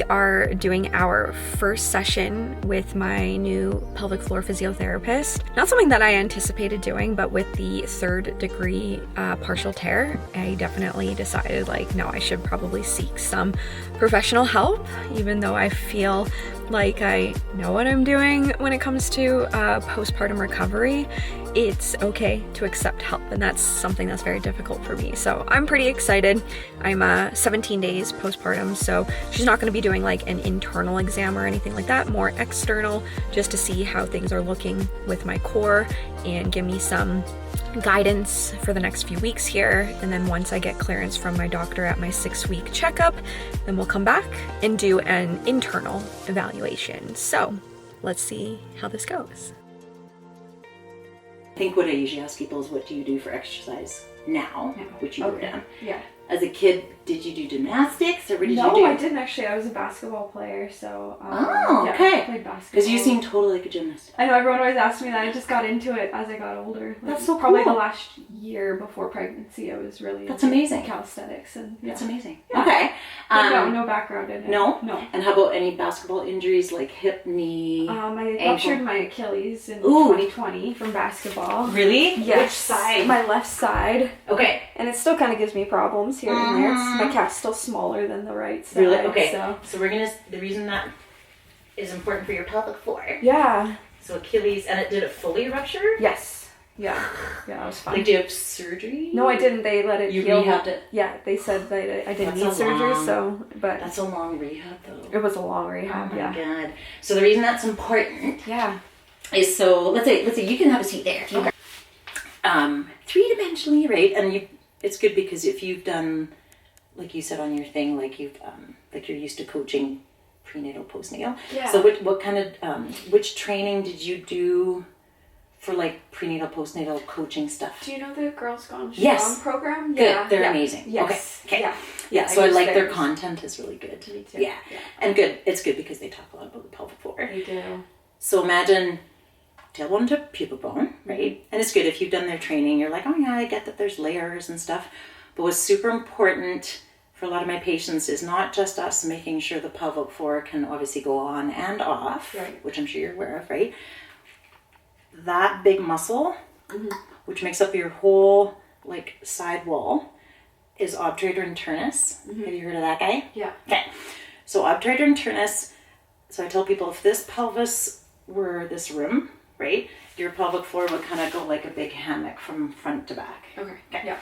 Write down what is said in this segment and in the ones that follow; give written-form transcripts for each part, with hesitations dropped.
we are doing our first session with my new pelvic floor physiotherapist. Not something that I anticipated doing, but with the 3rd degree partial tear, I definitely decided like, no, I should probably seek some professional help, even though I feel like I know what I'm doing when it comes to postpartum recovery. It's okay to accept help, and that's something that's very difficult for me. So I'm pretty excited. I'm 17 days postpartum, so she's not going to be doing like an internal exam or anything like that, more external, just to see how things are looking with my core and give me some guidance for the next few weeks here. And then once I get clearance from my doctor at my 6-week checkup, then we'll come back and do an internal evaluation. So let's see how this goes. I think what I usually ask people is, what do you do for exercise now, which you were done. Yeah. As a kid, did you do gymnastics or what did you do? No, I didn't actually. I was a basketball player, so I played basketball. Because you seem totally like a gymnast. I know, everyone always asks me that. I just got into it as I got older. Like, that's so cool. Probably the last year before pregnancy, I was really into amazing. Calisthenics. And That's amazing. Yeah. Okay. No background in it. No? No. And how about any basketball injuries like hip, knee, I ankle? ruptured my Achilles in 2020 from basketball. Really? Yes. Which side? My left side. Okay. And it still kind of gives me problems here and there. My calf's still smaller than the right side. Really? Okay. So we're gonna. The reason that is important for your pelvic floor. Yeah. So Achilles, and did it fully rupture? Yes. Yeah. Yeah, that was fine. Like, do you have surgery? No, I didn't. They let it You heal. rehabbed it? Yeah, they said that I didn't need surgery, but that's a long rehab though. It was a long rehab. Oh my God. So the reason that's important. Yeah. Is so let's say you can have a seat there. Okay. 3-dimensionally, right? And it's good because if you've done, like you said on your thing, like you've like you're used to coaching prenatal, postnatal. Yeah. So what kind of which training did you do for like prenatal, postnatal coaching stuff? Do you know the Girls Gone Strong program? Good. Yeah. They're amazing. Yes. Okay. Yeah. Yeah. So I like their content is really good. Me too. Yeah. And good. It's good because they talk a lot about the pelvic floor. They do. So imagine tailbone to pubic bone, right? And it's good if you've done their training. You're like, oh yeah, I get that there's layers and stuff. But what's super important for a lot of my patients is not just us making sure the pelvic floor can obviously go on and off, right, which I'm sure you're aware of, right? That big muscle, which makes up your whole like side wall, is obturator internus. Have you heard of that guy? Yeah. Okay. So obturator internus. So I tell people, if this pelvis were this room, right, your pelvic floor would kind of go like a big hammock from front to back. Okay. Yeah.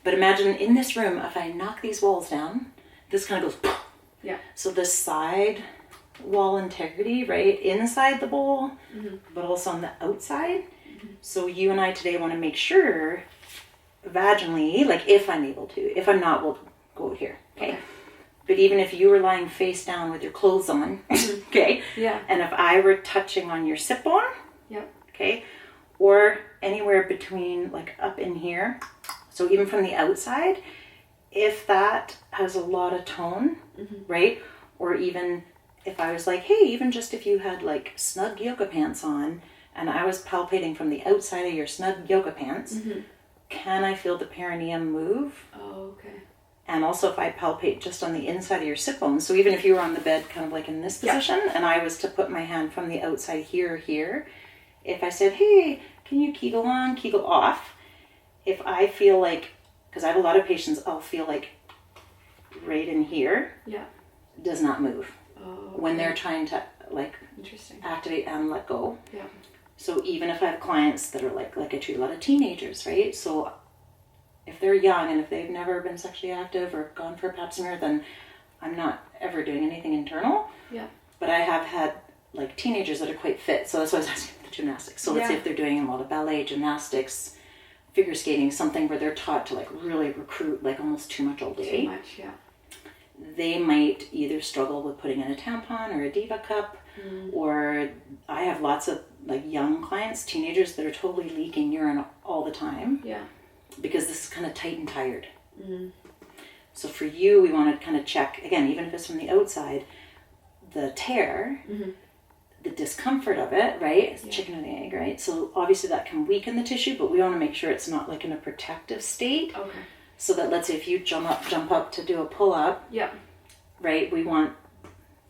But imagine in this room, if I knock these walls down, this kind of goes. Yeah. So this side wall integrity, right, inside the bowl, but also on the outside. So you and I today want to make sure vaginally, like if I'm able to, if I'm not, we'll go here. Okay. But even if you were lying face down with your clothes on, okay? Yeah. And if I were touching on your sit bone, okay, or anywhere between like up in here, so even from the outside, if that has a lot of tone, right? Or even if I was like, hey, even just if you had like snug yoga pants on and I was palpating from the outside of your snug yoga pants, can I feel the perineum move? Oh, okay. And also if I palpate just on the inside of your sit bones, so even if you were on the bed kind of like in this position and I was to put my hand from the outside here, if I said, hey, can you Kegel on, Kegel off? If I feel like, because I have a lot of patients, I'll feel like right in here does not move when they're trying to like activate and let go. Yeah. So even if I have clients that are like I treat a lot of teenagers, right? So if they're young and if they've never been sexually active or gone for a pap smear, then I'm not ever doing anything internal. Yeah. But I have had like teenagers that are quite fit. So that's why I was asking the gymnastics. So let's say if they're doing a lot of ballet, gymnastics, figure skating, something where they're taught to like really recruit like almost too much all day. Too much, yeah. They might either struggle with putting in a tampon or a diva cup, or I have lots of like young clients, teenagers that are totally leaking urine all the time. Yeah. Because this is kind of tight and tired. So for you, we want to kind of check, again, even if it's from the outside, the tear, the discomfort of it, right? It's chicken and the egg, right? So obviously that can weaken the tissue, but we want to make sure it's not like in a protective state. Okay. So that let's say if you jump up to do a pull-up, yeah, right? We want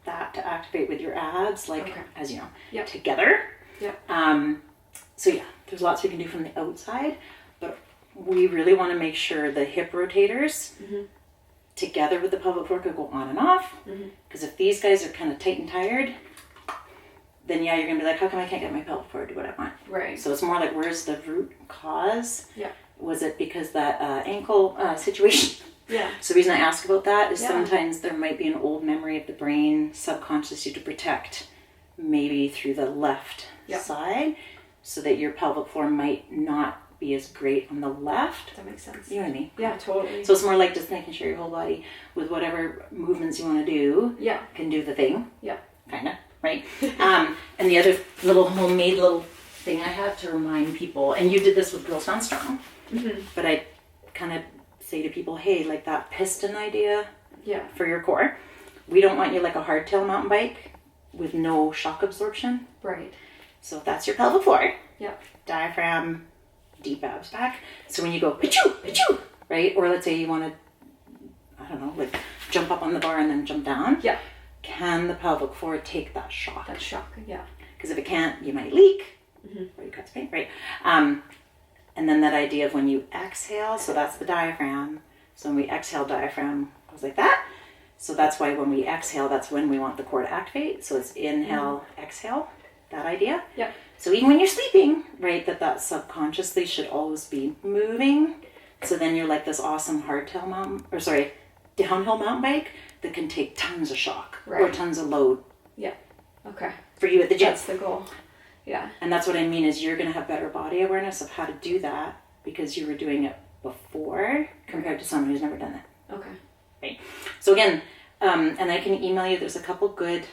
that to activate with your abs, like, as you know, Yep. together. Yep. So yeah, there's lots we can do from the outside, but we really want to make sure the hip rotators together with the pelvic floor could go on and off. Because if these guys are kind of tight and tired, then yeah, you're gonna be like, how come I can't get my pelvic floor to do what I want? Right. So it's more like, where's the root cause? Yeah. Was it because that ankle situation? Yeah. So the reason I ask about that is sometimes there might be an old memory of the brain subconsciously to protect, maybe through the left side, so that your pelvic floor might not be as great on the left. That makes sense. You know what I mean? Yeah, totally. So it's more like just making sure your whole body, with whatever movements you want to do, can do the thing. Yeah. Kind of, right? And the other little homemade little thing I have to remind people, and you did this with Girls Gone Strong, but I kind of say to people, hey, like that piston idea for your core, we don't want you like a hardtail mountain bike with no shock absorption. Right. So if that's your pelvic floor, diaphragm, deep abs back. So when you go pa-choo, pa-choo, right? Or let's say you want to, I don't know, like jump up on the bar and then jump down. Yeah. Can the pelvic floor take that shock? That shock, yeah. Because if it can't, you might leak. Or you cut pain, right? And then that idea of when you exhale, so that's the diaphragm. So when we exhale, diaphragm goes like that. So that's why when we exhale, that's when we want the core to activate. So it's inhale, exhale, that idea. Yeah. So even when you're sleeping, right, that subconsciously should always be moving. So then you're like this awesome downhill mountain bike that can take tons of shock or tons of load. Yeah. Okay. For you at the gym. That's the goal. Yeah. And that's what I mean is you're going to have better body awareness of how to do that because you were doing it before compared to someone who's never done it. Okay. Right. So again, and I can email you, there's a couple good,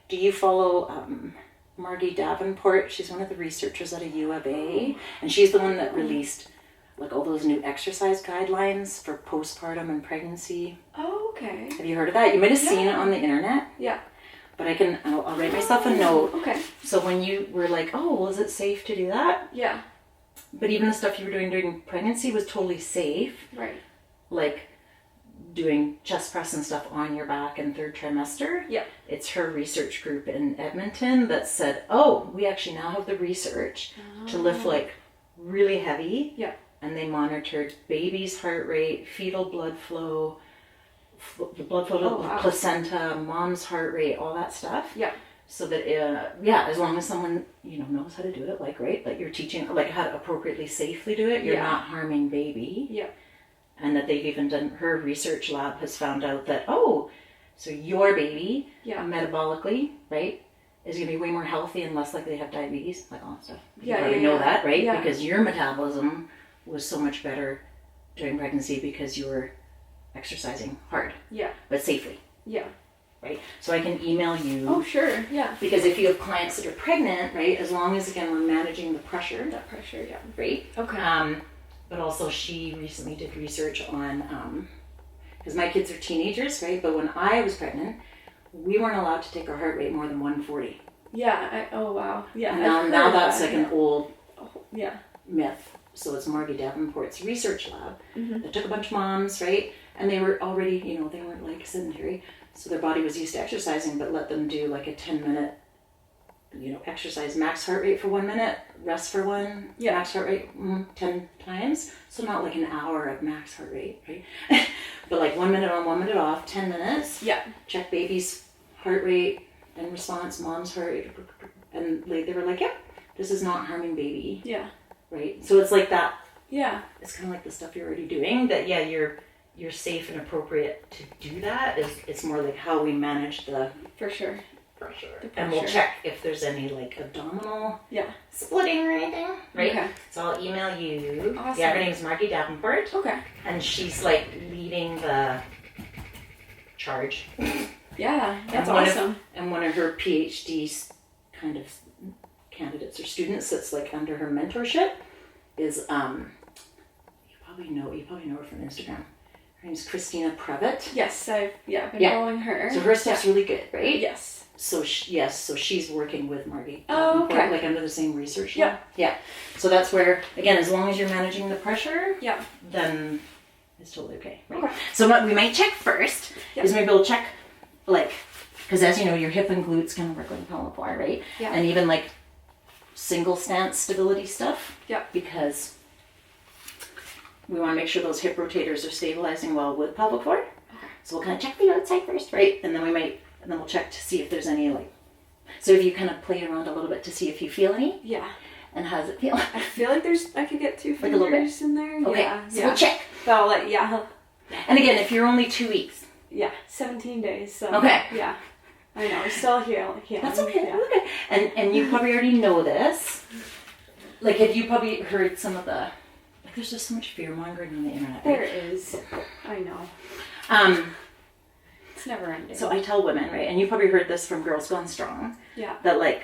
do you follow Margie Davenport? She's one of the researchers at a U of A, and she's the one that released like all those new exercise guidelines for postpartum and pregnancy. Oh, okay. Have you heard of that? You might have seen it on the internet. Yeah. But I'll write myself a note. Okay. So when you were like, oh, well, is it safe to do that? Yeah. But even the stuff you were doing during pregnancy was totally safe. Right. Like doing chest press and stuff on your back in third trimester. Yeah. It's her research group in Edmonton that said, oh, we actually now have the research to lift like really heavy. Yeah. And they monitored baby's heart rate, fetal blood flow, the blood flow to the placenta, mom's heart rate, all that stuff. Yeah. So that, as long as someone, knows how to do it, like, right, like you're teaching, like how to appropriately, safely do it, you're not harming baby. Yeah. And that they've even done, her research lab has found out that, so your baby, metabolically, right, is going to be way more healthy and less likely to have diabetes, like all that stuff. You already know that, right? Yeah. Because your metabolism was so much better during pregnancy because you were exercising hard. Yeah. But safely. Yeah. Right? So I can email you. Oh, sure. Yeah. Because if you have clients that are pregnant, right, as long as, again, we're managing the pressure. That pressure, yeah. Right? Okay. But also she recently did research on, because my kids are teenagers, right? But when I was pregnant, we weren't allowed to take our heart rate more than 140. Yeah. Oh, wow. Yeah. And now that's like an old myth. So it's Margie Davenport's research lab that took a bunch of moms, right? And they were already, they weren't like sedentary. So their body was used to exercising, but let them do like a 10-minute, exercise, max heart rate for 1 minute, rest for one, max heart rate 10 times. So not like an hour of max heart rate, right? But like 1 minute on, 1 minute off, 10 minutes. Yeah. Check baby's heart rate and response, mom's heart rate. And they were like, this is not harming baby. Yeah. Right? So it's like that. Yeah. It's kind of like the stuff you're already doing that, you're safe and appropriate to do that. It's more like how we manage the... For sure. And we'll check if there's any like abdominal splitting or anything. Right? Okay. So I'll email you. Awesome. Yeah, her name's Margie Davenport. Okay. And she's like leading the charge. Yeah, that's awesome. And one of her PhD kind of candidates or students that's like under her mentorship is you probably know her from Instagram. Her name's Christina Previtt. Yes, I've been following her. So her stuff's really good, right? Yes. So she's working with Margie. Oh, okay. Like under the same research lab. Yeah. So that's where, again, as long as you're managing the pressure, then it's totally okay. Right? Okay. So what we might check first is maybe we'll check like Because as you know, your hip and glutes can work like pelvic floor, right? Yeah. And even like single stance stability stuff. Yeah. Because we want to make sure those hip rotators are stabilizing well with pelvic floor. Okay. So we'll kind of check the outside first, right? And then we'll check to see if there's any like, so if you kind of play around a little bit to see if you feel any. Yeah. And how does it feel? I feel like I could get 2 Like a little bit? fingers in there. Okay, Yeah. so we'll check. But I'll let, yeah. And again, if you're only 2 weeks. Yeah, 17 days. So, okay. Yeah. I know, we're still healing. That's okay. Yeah. Okay. And you probably already know this. Like, have you probably heard some of the, like, there's just so much fear mongering on the internet. There right? is. I know. It's never ending. So I tell women, right, and you probably heard this from Girls Gone Strong. Yeah. That like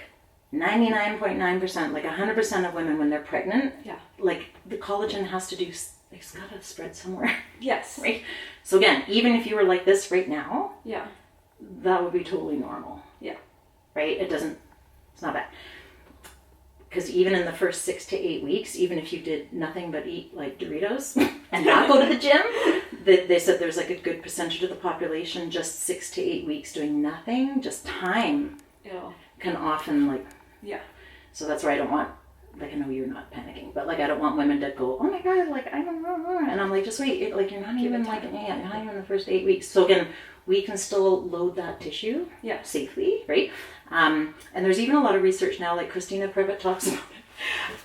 99.9%, like 100% of women when they're pregnant, yeah, like the collagen has to do, it's got to spread somewhere. Yes. Right? So again, even if you were like this right now, yeah, that would be totally normal. Yeah. Right? It's not bad. Because even in the first 6 to 8 weeks, even if you did nothing but eat like Doritos and not go to the gym, they said there's like a good percentage of the population just 6 to 8 weeks doing nothing, just time can often like, yeah. So that's why I don't want, like, I know you're not panicking, but like I don't want women to go, oh my God, like I don't know, and I'm like, just wait, like you're not even like, yeah, you're not even in the first 8 weeks. So again, we can still load that tissue safely, right? And there's even a lot of research now, like Christina Privet talks about it,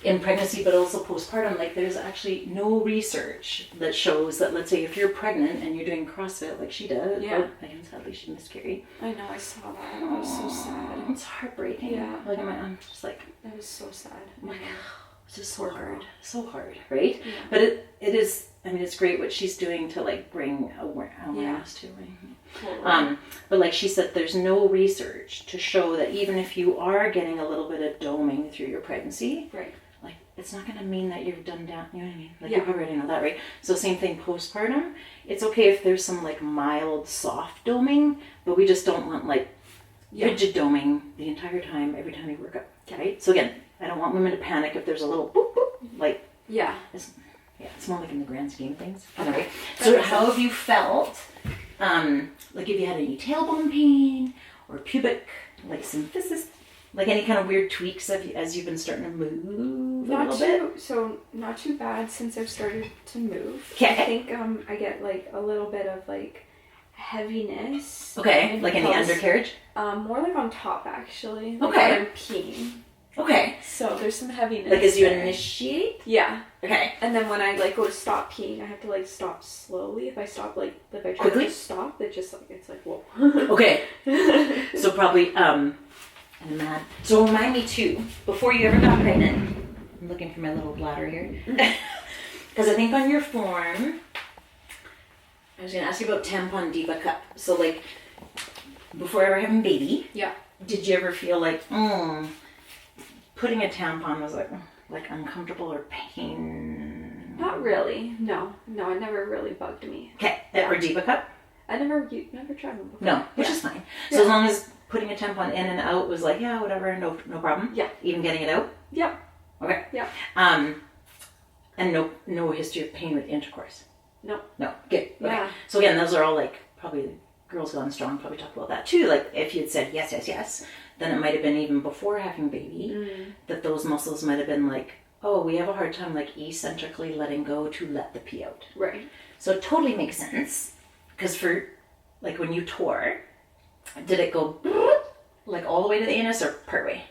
in pregnancy, but also postpartum. Like there's actually no research that shows that, let's say if you're pregnant and you're doing CrossFit like she did, again, sadly she miscarried. I know, I saw that. It was so sad. It's heartbreaking. Yeah. Like I'm just like, it was so sad. it's just so hard, right? Yeah. But it is, I mean, it's great what she's doing to like bring awareness to it. Totally. But like she said, there's no research to show that even if you are getting a little bit of doming through your pregnancy, right, like it's not going to mean that you've done down, you know what I mean? Like you probably already know that, right? So same thing postpartum. It's okay if there's some like mild soft doming, but we just don't want like rigid doming the entire time, every time you work up, right? So again, I don't want women to panic if there's a little boop, boop, like, it's more like in the grand scheme of things. Anyway, so how have you felt, like if you had any tailbone pain or pubic, like symphysis, like any kind of weird tweaks as you've been starting to move a little bit? So not too bad since I've started to move. Okay. I think I get like a little bit of like heaviness. Okay, like in the undercarriage? More like on top actually. Like okay. when I'm peeing. Okay. So there's some heaviness. Like as you initiate? Yeah. Okay. And then when I like go to stop peeing, I have to like stop slowly. If I stop if I try quickly to stop, it just like it's like whoa. Okay. So probably so remind me too, before you ever got pregnant, I'm looking for my little bladder here. Because I think on your form, I was gonna ask you about tampon diva cup. So like before ever having baby, did you ever feel like putting a tampon was like uncomfortable or pain? Not really. No, it never really bugged me. Okay, or diva cup? I never tried one before. No, which is fine. So as long as putting a tampon in and out was like, whatever, no problem. Yeah. Even getting it out? Yeah. Okay. Yeah. And no history of pain with intercourse? No. No. Good. Okay. Yeah. So again, those are all like probably Girls Gone Strong probably talk about that too. Like if you'd said yes, then it might have been even before having baby that those muscles might have been like, oh, we have a hard time like eccentrically letting go to let the pee out. Right. So it totally makes sense. Because for like when you tore, did it go like all the way to the anus or part way?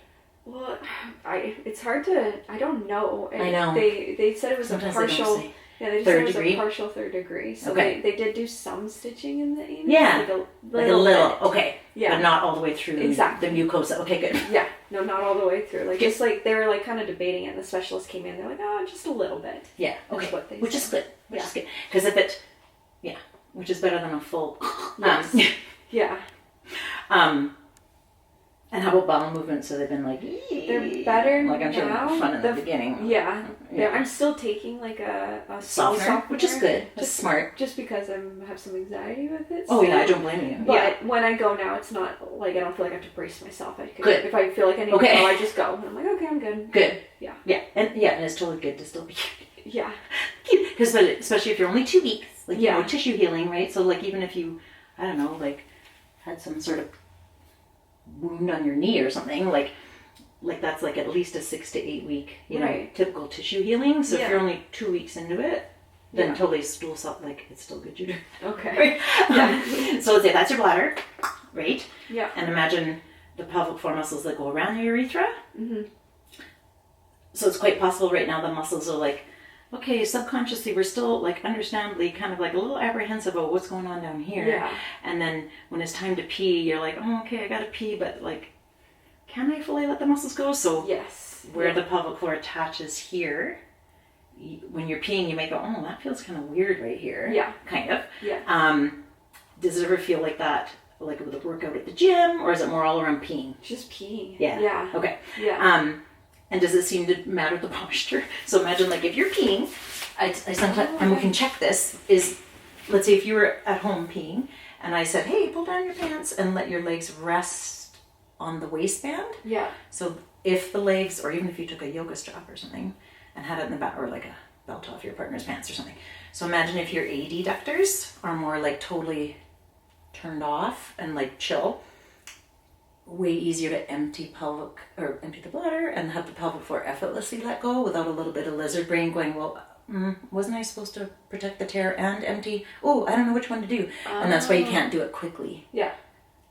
Well, it's hard to, I don't know. I know. They said it was sometimes a partial, they said it was a partial third degree. So they did do some stitching in the anus. Yeah. Like a little. Okay. Yeah. But not all the way through the mucosa. Okay, good. Yeah. No, not all the way through. Like just like they were like kind of debating it and the specialist came in, they're like, oh, just a little bit. Yeah. Okay. Which is good. Which is good. Because if it, which is better than a full. Yes. Yeah. And how about bowel movements? So they've been like, they're better like I'm sure now. Fun in the beginning. Yeah. I'm still taking like a softener, which is good. That's smart. Just because I have some anxiety with it. Oh yeah, I don't blame you. But when I go now, it's not like I don't feel like I have to brace myself. Good. If I feel like I need to go, I just go. And I'm like, okay, I'm good. Good. Yeah. Yeah, and it's totally good to still be. Yeah. Because especially if you're only 2 weeks, like you know, tissue healing, right? So like even if you, I don't know, like had some sort of wound on your knee or something, like that's like at least a 6 to 8 week, you know, typical tissue healing. So if you're only 2 weeks into it, then totally stool up, like it's still good, Judy. Okay. Right? Yeah. So let's say that's your bladder, right? Yeah. And imagine the pelvic floor muscles that go around your urethra. Mm-hmm. So it's quite possible right now the muscles are like, okay, subconsciously we're still like understandably kind of like a little apprehensive of what's going on down here. Yeah. And then when it's time to pee, you're like, oh, okay, I gotta pee, but like, can I fully let the muscles go? So where the pelvic floor attaches here, when you're peeing, you might go, oh, that feels kind of weird right here. Yeah. Kind of. Yeah. Does it ever feel like that, like with a workout at the gym, or is it more all around peeing? Just peeing. Yeah. Yeah. Okay. Yeah. And does it seem to matter the posture? So imagine like if you're peeing, I sometimes, and we can check this, is, let's say if you were at home peeing, and I said, hey, pull down your pants and let your legs rest on the waistband. Yeah. So if the legs, or even if you took a yoga strap or something and had it in the back, or like a belt off your partner's pants or something. So imagine if your adductors are more like totally turned off and like chill, way easier to empty the bladder and have the pelvic floor effortlessly let go without a little bit of lizard brain going, well, wasn't I supposed to protect the tear and empty? Oh, I don't know which one to do. And that's why you can't do it quickly. Yeah.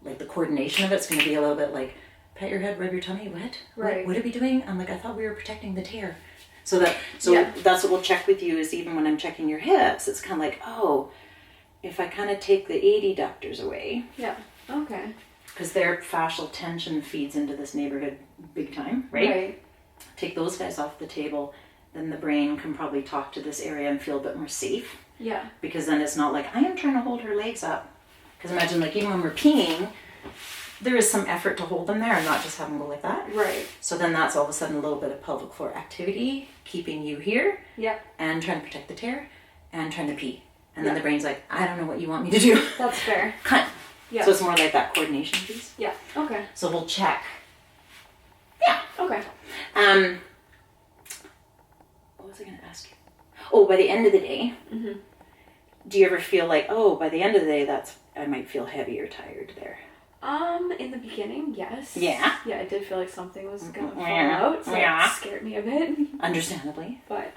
Like the coordination of it's going to be a little bit like, pat your head, rub your tummy, what? Right. What are we doing? I'm like, I thought we were protecting the tear. So that's what we'll check with you, is even when I'm checking your hips, it's kind of like, oh, if I kind of take the adductors away. Yeah. Okay. Because their fascial tension feeds into this neighborhood big time, right? Take those guys off the table, then the brain can probably talk to this area and feel a bit more safe. Yeah. Because then it's not like, I am trying to hold her legs up. Because imagine like even when we're peeing, there is some effort to hold them there and not just have them go like that. Right. So then that's all of a sudden a little bit of pelvic floor activity, keeping you here. Yeah. And trying to protect the tear and trying to pee. And then the brain's like, I don't know what you want me to do. That's fair. Kind of. Yeah. So it's more like that coordination piece. Yeah. Okay. So we'll check. Yeah. Okay. What was I going to ask you? Oh, by the end of the day, do you ever feel like, oh, by the end of the day, I might feel heavy or tired there? In the beginning, yes. Yeah. Yeah, I did feel like something was gonna fall out, so it scared me a bit. Understandably. But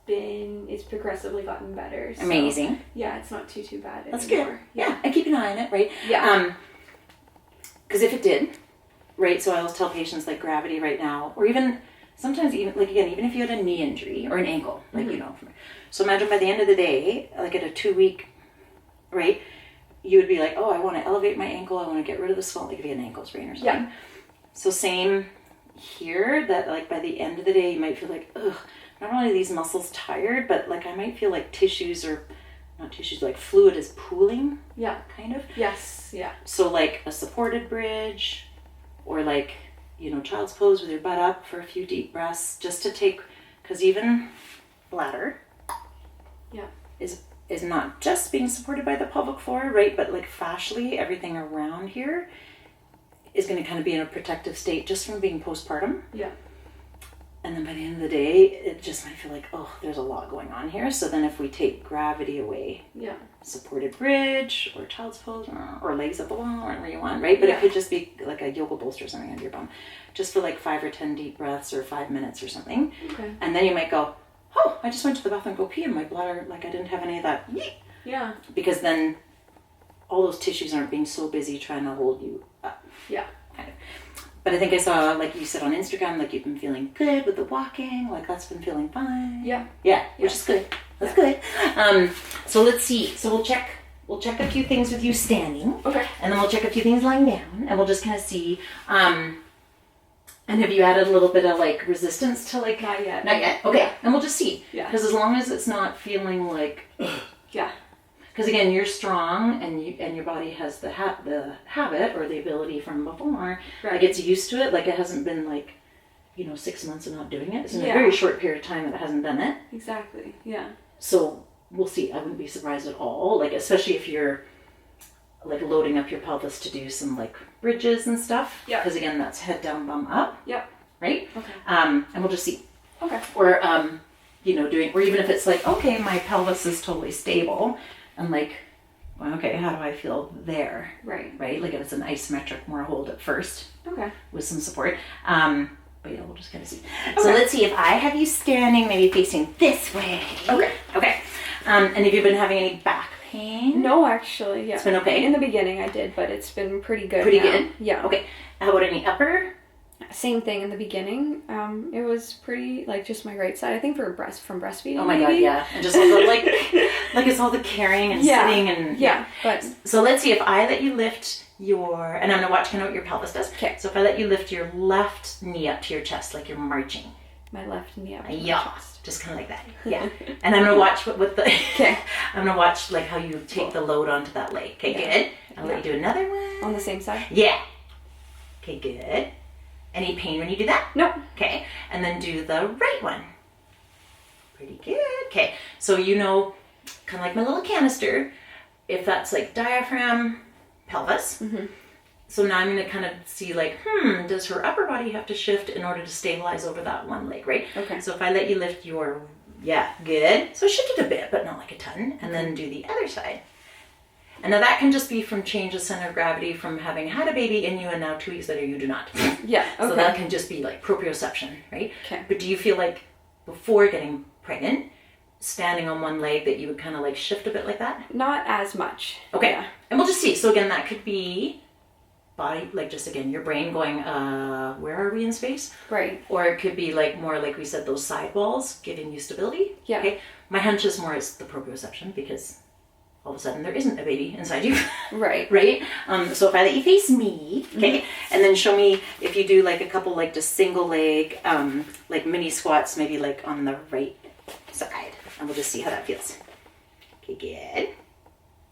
it's progressively gotten better. So, amazing. Yeah, it's not too bad anymore. That's good. Yeah, and keep an eye on it, right? Yeah. Because if it did, right, so I always tell patients like gravity right now, or even sometimes even if you had a knee injury or an ankle, like, you know, so imagine by the end of the day, like at a 2 week, right, you would be like, oh, I want to elevate my ankle, I want to get rid of the swelling, like if you had an ankle sprain or something. Yeah. So same here, that like by the end of the day, you might feel like, ugh, not only are these muscles tired, but like I might feel like like fluid is pooling. Yeah. Kind of. Yes. Yeah. So like a supported bridge, or like, you know, child's pose with your butt up for a few deep breaths, just to take, because even bladder is not just being supported by the pelvic floor, right? But like fascially, everything around here is going to kind of be in a protective state just from being postpartum. Yeah. And then by the end of the day, it just might feel like, oh, there's a lot going on here. So then if we take gravity away, supported bridge or child's pose or legs up the wall, or whatever you want, right? But it could just be like a yoga bolster or something under your bum, just for like 5 or 10 deep breaths or 5 minutes or something. Okay. And then you might go, oh, I just went to the bathroom and go pee and my bladder, like I didn't have any of that. Yeah. Because then all those tissues aren't being so busy trying to hold you up. Yeah. Kind of. But I think I saw, like you said on Instagram, like you've been feeling good with the walking, like that's been feeling fine. Yeah. Yeah, which is good. That's good. So let's see. So we'll check a few things with you standing. Okay. And then we'll check a few things lying down, and we'll just kind of see. And have you added a little bit of like resistance to like? Not yet. Not yet. Okay. And we'll just see. Yeah. Because as long as it's not feeling like. Yeah. Because again, you're strong, and your body has the habit or the ability from before. Right. Like it's used to it. Like it hasn't been like, 6 months of not doing it. It's in a very short period of time that it hasn't done it. Exactly. Yeah. So we'll see. I wouldn't be surprised at all. Like especially if you're like loading up your pelvis to do some like bridges and stuff. Yeah. Because again, that's head down, bum up. Yep. Right. Okay. And we'll just see. Okay. Or or even if it's like, okay, my pelvis is totally stable. And like, going, okay, how do I feel there? Right. Right? Like if it's an isometric, more hold at first. Okay. With some support. But yeah, we'll just kind of see. Okay. So let's see if I have you standing, maybe facing this way. Okay. Okay. And have you been having any back pain? No, actually, yeah. It's been okay? In the beginning I did, but it's been pretty good Pretty now. good? Yeah. Okay. How about any upper? Same thing in the beginning. It was pretty, like, just my right side. I think from breastfeeding. Oh my maybe. God, yeah. And just all the, like it's all the carrying and sitting and... Yeah, but... So let's see if I let you lift your... And I'm going to watch kind of what your pelvis does. Okay. So if I let you lift your left knee up to your chest like you're marching. My left knee up to Yeah. my chest. Just kind of like that. Yeah. And I'm going to watch what the... Okay. I'm going to watch like how you take the load onto that leg. Okay, good. I'll let you do another one. On the same side? Yeah. Okay, good. Any pain when you do that? Nope. Okay. And then do the right one. Pretty good. Okay. So you know, kind of like my little canister, if that's like diaphragm, pelvis. Mm-hmm. So now I'm going to kind of see like, does her upper body have to shift in order to stabilize over that one leg, right? Okay. So if I let you lift your, good. So shift it a bit, but not like a ton. And then do the other side. And now that can just be from change of center of gravity from having had a baby in you and now 2 weeks later you do not. Yeah, okay. So that can just be like proprioception, right? Okay. But do you feel like before getting pregnant, standing on one leg that you would kind of like shift a bit like that? Not as much. Okay. Yeah. And we'll just see. So again, that could be body, like just again, your brain going, where are we in space? Right. Or it could be like more like we said, those side walls giving you stability. Yeah. Okay. My hunch is more it's the proprioception because all of a sudden there isn't a baby inside you. Right. Right? So if I let you face me, okay, and then show me if you do like a couple like just single leg, like mini squats, maybe like on the right side. And we'll just see how that feels. Okay, good.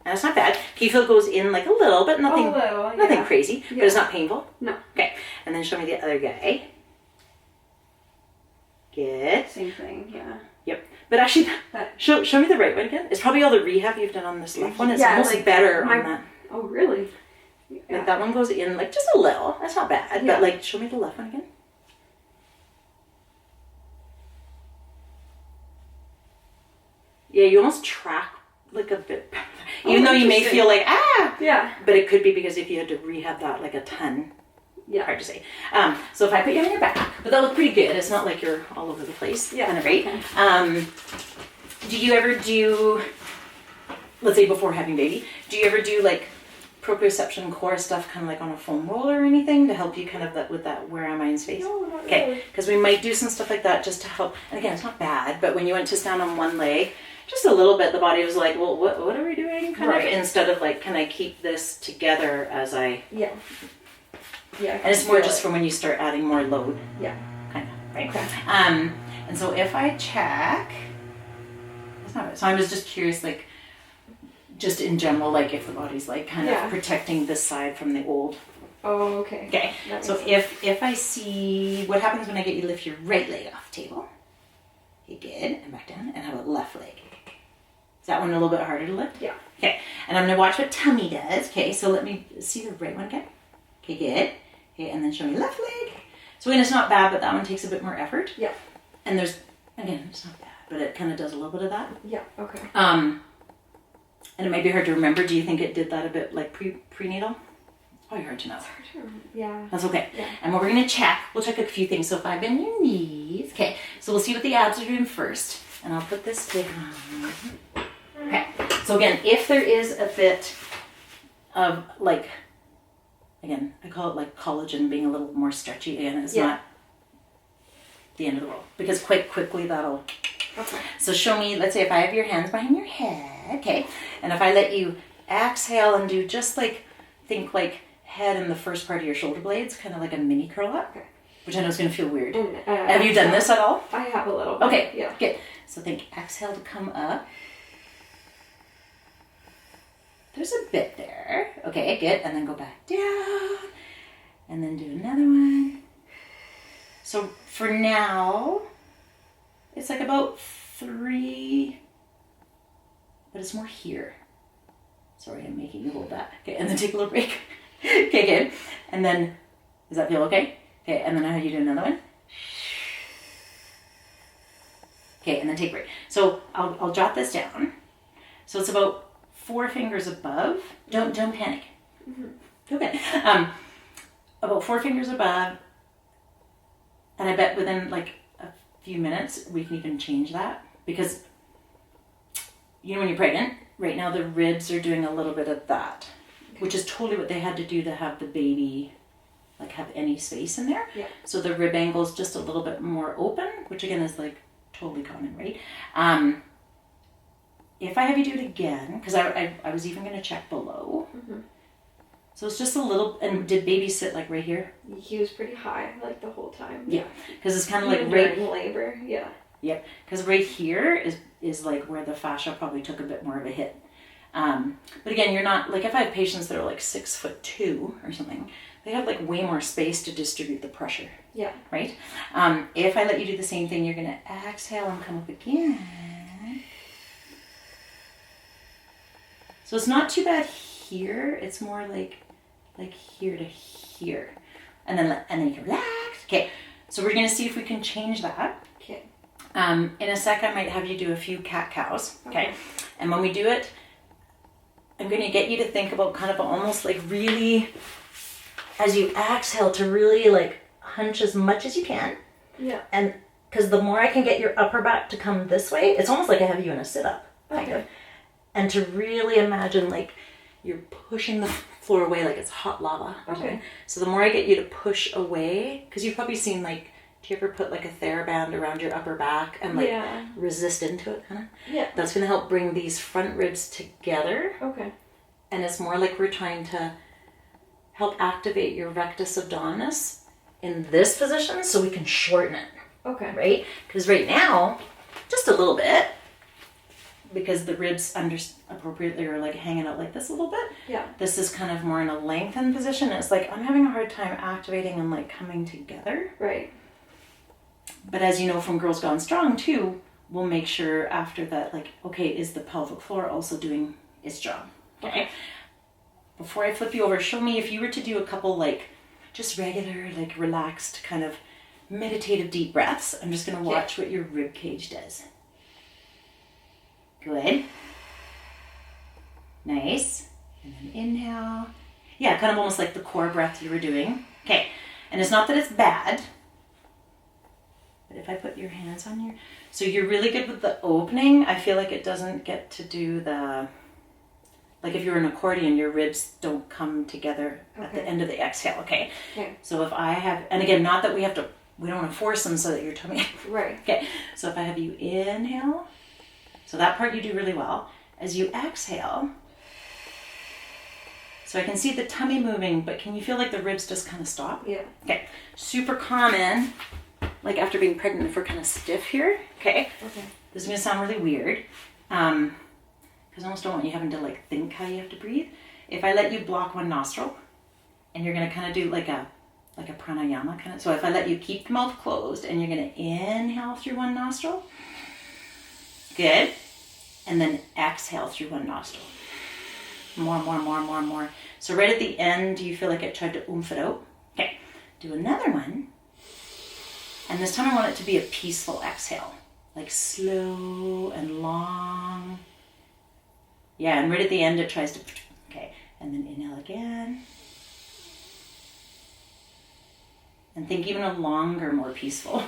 And it's not bad. Can you feel it goes in like a little, but nothing, nothing crazy, but it's not painful? No. Okay. And then show me the other guy. Good. Same thing, yeah. Yep. But actually, show me the right one again. It's probably all the rehab you've done on this left one. It's almost like better on that. Oh, really? Yeah. Like that one goes in like just a little. That's not bad. Yeah. But like, show me the left one again. Yeah, you almost track like a bit. Even though you may feel like, Yeah. But it could be because if you had to rehab that like a ton. Yeah. Hard to say. So if I put you on your back, but that looked pretty good. It's not like you're all over the place. Yeah. Kind of right. Okay. Do you ever do, let's say before having baby, do you ever do like proprioception core stuff kind of like on a foam roller or anything to help you kind of with that where am I in space? No, not Okay, really. because we might do some stuff like that just to help. And again, it's not bad, but when you went to stand on one leg, just a little bit, the body was like, well, what are we doing? Kind of instead of like, can I keep this together as I... Yeah. Yeah. And it's more just from when you start adding more load. Yeah. Kind of, right? Okay. And so if I check, that's not right. So I was just curious, like, just in general, like if the body's like kind of protecting this side from the old. Oh, okay. Okay. So if I see, what happens when I get you to lift your right leg off the table? Okay, good. And back down. And how about left leg? Is that one a little bit harder to lift? Yeah. Okay. And I'm going to watch what tummy does. Okay, so let me see the right one again. Okay, good. Okay, and then show me left leg. So again, it's not bad, but that one takes a bit more effort. Yeah. And there's, again, it's not bad, but it kind of does a little bit of that. Yeah, okay. And it might be hard to remember. Do you think it did that a bit like prenatal? It's probably hard to know. It's hard to remember. Yeah. That's okay. Yeah. And what we're going to check, we'll check a few things. So if I bend your knees, okay, so we'll see what the abs are doing first. And I'll put this down. Okay, so again, if there is a bit of like, again, I call it like collagen being a little more stretchy. Again, it's not the end of the world because quite quickly that'll. Okay. So show me, let's say if I have your hands behind your head, okay, and if I let you exhale and do just like, think like head in the first part of your shoulder blades, kind of like a mini curl up, okay. Which I know is going to feel weird. And, have you done this at all? I have a little bit. Okay, yeah. Good. So think exhale to come up. There's a bit there. Okay, good. And then go back down. And then do another one. So for now, it's like about 3, but it's more here. Sorry, I'm making you hold that. Okay, and then take a little break. Okay, good. And then, does that feel okay? Okay, and then how do you do another one? Okay, and then take a break. So I'll jot this down. So it's about 4 fingers above. Don't panic. Okay. About 4 fingers above, and I bet within like a few minutes we can even change that, because you know when you're pregnant, right now the ribs are doing a little bit of that, which is totally what they had to do to have the baby like have any space in there. Yeah. So the rib angle is just a little bit more open, which again is like totally common, right? If I have you do it again, because I was even going to check below. So it's just a little, and did baby sit like right here? He was pretty high like the whole time. Yeah, because it's kind of like right in labor. Yeah. Yep, because right here is like where the fascia probably took a bit more of a hit. But again, you're not, like if I have patients that are like 6'2" or something, they have like way more space to distribute the pressure. Yeah. Right? If I let you do the same thing, you're going to exhale and come up again. So it's not too bad here. It's more like here to here. And then you can relax. Okay, so we're going to see if we can change that. Okay. In a sec, I might have you do a few cat-cows. Okay. And when we do it, I'm going to get you to think about kind of almost like really, as you exhale, to really like hunch as much as you can. Yeah. And because the more I can get your upper back to come this way, it's almost like I have you in a sit-up. Kind of. And to really imagine like you're pushing the floor away like it's hot lava. Okay. So the more I get you to push away, because you've probably seen like, do you ever put like a TheraBand around your upper back and like resist into it kind of? Yeah. That's going to help bring these front ribs together. Okay. And it's more like we're trying to help activate your rectus abdominis in this position so we can shorten it. Okay. Right? Because right now, just a little bit, because the ribs appropriately are like hanging out like this a little bit. Yeah. This is kind of more in a lengthened position. It's like I'm having a hard time activating and like coming together. Right. But as you know from Girls Gone Strong too, we'll make sure after that, like, okay, is the pelvic floor also doing its job? Okay. Before I flip you over, show me if you were to do a couple like just regular, like relaxed kind of meditative deep breaths. I'm just going to watch what your rib cage does. Good. Nice. And then inhale. Yeah, kind of almost like the core breath you were doing. Okay. And it's not that it's bad, but if I put your hands on your... So you're really good with the opening. I feel like it doesn't get to do the... Like if you're an accordion, your ribs don't come together at the end of the exhale, okay? So if I have... And again, not that we don't want to force them so that your tummy... Right. Okay. So if I have you inhale... So that part you do really well. As you exhale, so I can see the tummy moving, but can you feel like the ribs just kind of stop? Yeah. Okay. Super common, like after being pregnant, if we're kind of stiff here, okay? Okay. This is going to sound really weird, because I almost don't want you having to like think how you have to breathe. If I let you block one nostril, and you're going to kind of do like a pranayama kind of, so if I let you keep the mouth closed, and you're going to inhale through one nostril, good. And then exhale through one nostril. More. So right at the end, do you feel like it tried to oomph it out? Okay. Do another one. And this time I want it to be a peaceful exhale. Like slow and long. Yeah, and right at the end it tries to... Okay. And then inhale again. And think even a longer, more peaceful.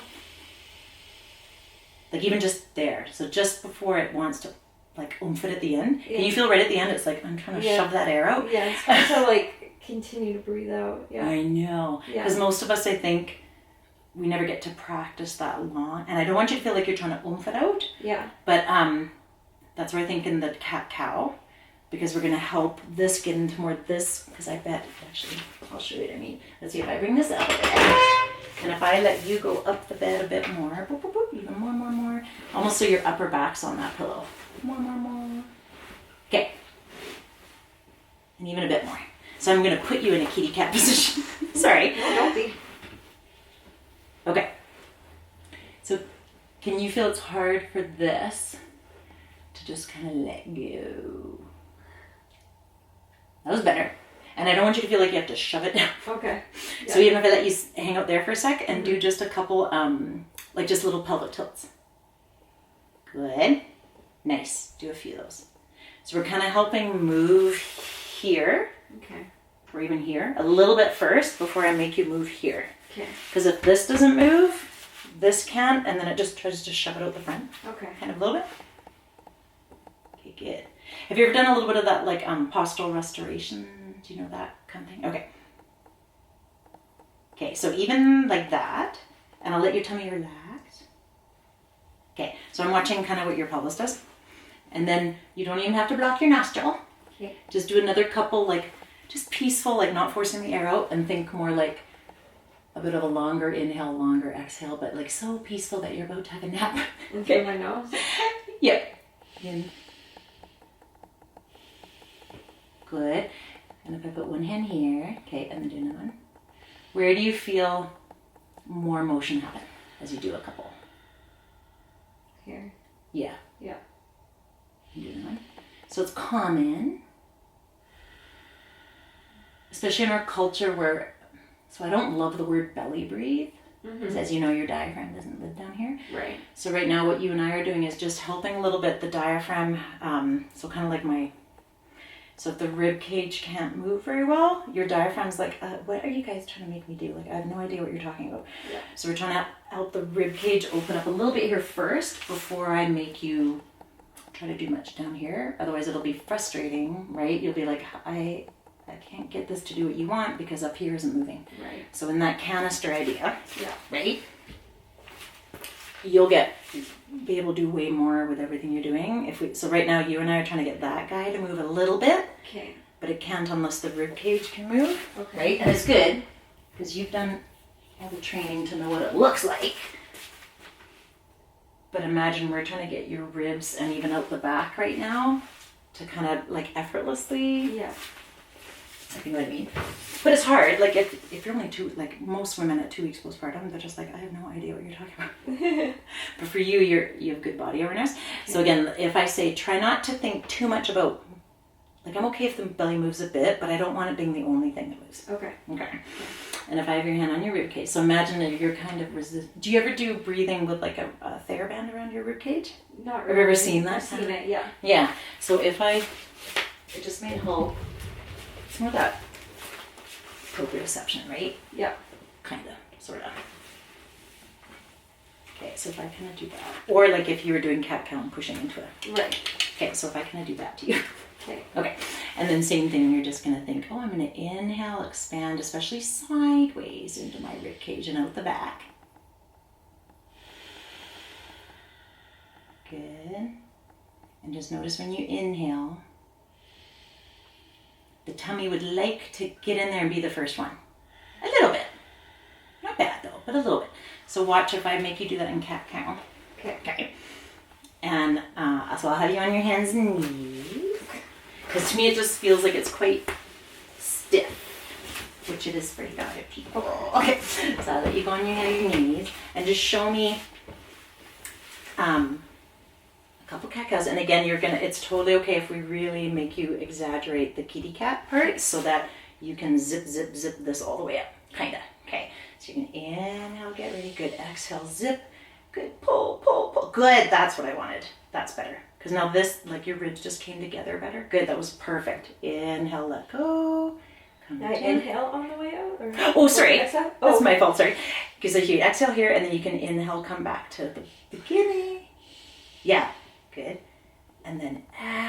Like even just there. So just before it wants to like oomph it at the end. Can you feel right at the end? It's like I'm trying to shove that air out. Yeah, it's hard to like continue to breathe out. Yeah. I know. Because most of us, I think, we never get to practice that long. And I don't want you to feel like you're trying to oomph it out. Yeah. But that's where I think in the cat-cow, because we're going to help this get into more this, because I bet, actually, I'll show you what I mean. Let's see if I bring this up a bit. And if I let you go up the bed a bit more, boop, boop, boop, even more, almost so your upper back's on that pillow. More. Okay. And even a bit more. So I'm going to put you in a kitty cat position. Sorry. No, don't be. Okay. So can you feel it's hard for this to just kind of let go? That was better. And I don't want you to feel like you have to shove it down. Okay. So even if I let you hang out there for a sec and do just a couple, like just little pelvic tilts. Good. Nice. Do a few of those. So we're kind of helping move here. Okay. Or even here. A little bit first before I make you move here. Okay. Because if this doesn't move, this can't, and then it just tries to shove it out the front. Okay. Kind of a little bit. Okay, good. Have you ever done a little bit of that, like, postural restoration? Do you know that kind of thing? Okay. Okay, so even like that, and I'll let your tummy relax. Okay, so I'm watching kind of what your pelvis does. And then you don't even have to block your nostril. Okay. Just do another couple, like, just peaceful, like not forcing the air out, and think more like a bit of a longer inhale, longer exhale, but like so peaceful that you're about to have a nap. Okay. My nose? Yep. In. Good. And if I put one hand here, okay, and then do another one. Where do you feel more motion happen as you do a couple? Here. Yeah. Yeah. Do another one. So it's common, especially in our culture where, so I don't love the word belly breathe, because as you know, your diaphragm doesn't live down here. Right. So right now what you and I are doing is just helping a little bit the diaphragm, so kind of like so if the rib cage can't move very well, your diaphragm's like, what are you guys trying to make me do? Like, I have no idea what you're talking about. Yeah. So we're trying to help the rib cage open up a little bit here first before I make you try to do much down here. Otherwise it'll be frustrating, right? You'll be like, I can't get this to do what you want because up here isn't moving. Right. So in that canister idea, Yeah. right? You'll be able to do way more with everything you're doing. So right now you and I are trying to get that guy to move a little bit. Okay. But it can't unless the rib cage can move. Okay. Right? And it's good because you've done all the training to know what it looks like. But imagine we're trying to get your ribs and even out the back right now to kind of like effortlessly. Yeah. You know what I mean? But it's hard. Like if you're only most women at 2 weeks postpartum, they're just like, I have no idea what you're talking about. But for you, you have good body awareness. So again, if I say try not to think too much about, like I'm okay if the belly moves a bit, but I don't want it being the only thing that moves. Okay. Okay. And if I have your hand on your rib cage, so imagine that you're kind of do you ever do breathing with like a THERABAND around your rib cage? Not really. Have you ever seen that? I've seen it, yeah. Yeah. So if I just made hold. It's more that proprioception, right? Yeah. Kind of, sort of. Okay, so if I kind of do that. Or like if you were doing cat-cow and pushing into it. Right. Okay, so if I kind of do that to you. Okay. Okay, and then same thing, you're just going to think, oh, I'm going to inhale, expand, especially sideways into my rib cage and out the back. Good. And just notice when you inhale, the tummy would like to get in there and be the first one. A little bit. Not bad though, but a little bit. So watch if I make you do that in cat-cow. Okay. Okay. And so I'll have you on your hands and knees. Because to me it just feels like it's quite stiff, which it is for other people. Okay. So I'll let you go on your hands and knees and just show me a couple cat-cows. And again, it's totally okay if we really make you exaggerate the kitty cat part so that you can zip, zip, zip this all the way up. Kinda. Okay. So you can inhale, get ready. Good. Exhale, zip. Good. Pull, pull, pull. Good. That's what I wanted. That's better. Because now this, like your ribs just came together better. Good. That was perfect. Inhale, let go. Come Now inhale on the way out? Or oh, sorry. Exhale? That's my fault. Sorry. Because if you exhale here and then you can inhale, come back to the beginning. Yeah. Good. And then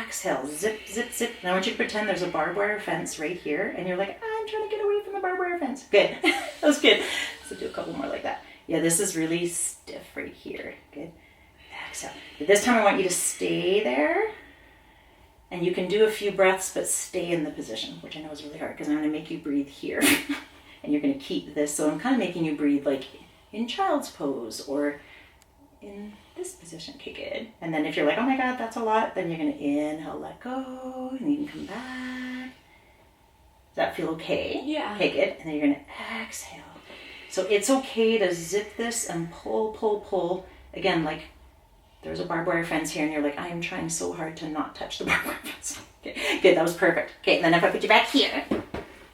exhale, zip, zip, zip. Now I want you to pretend there's a barbed wire fence right here, and you're like, I'm trying to get away from the barbed wire fence. Good. That was good. So do a couple more like that. Yeah, this is really stiff right here. Good. Exhale. But this time I want you to stay there, and you can do a few breaths, but stay in the position, which I know is really hard because I'm going to make you breathe here, and you're going to keep this. So I'm kind of making you breathe like in child's pose or in this position. Okay, good. And then if you're like, oh my God, that's a lot, then you're going to inhale, let go, and you can come back. Does that feel okay? Yeah. Okay, good. And then you're going to exhale. So it's okay to zip this and pull, pull, pull. Again, like there's a barbed wire fence here, and you're like, I am trying so hard to not touch the barbed wire fence. Okay, good. That was perfect. Okay, and then if I put you back here,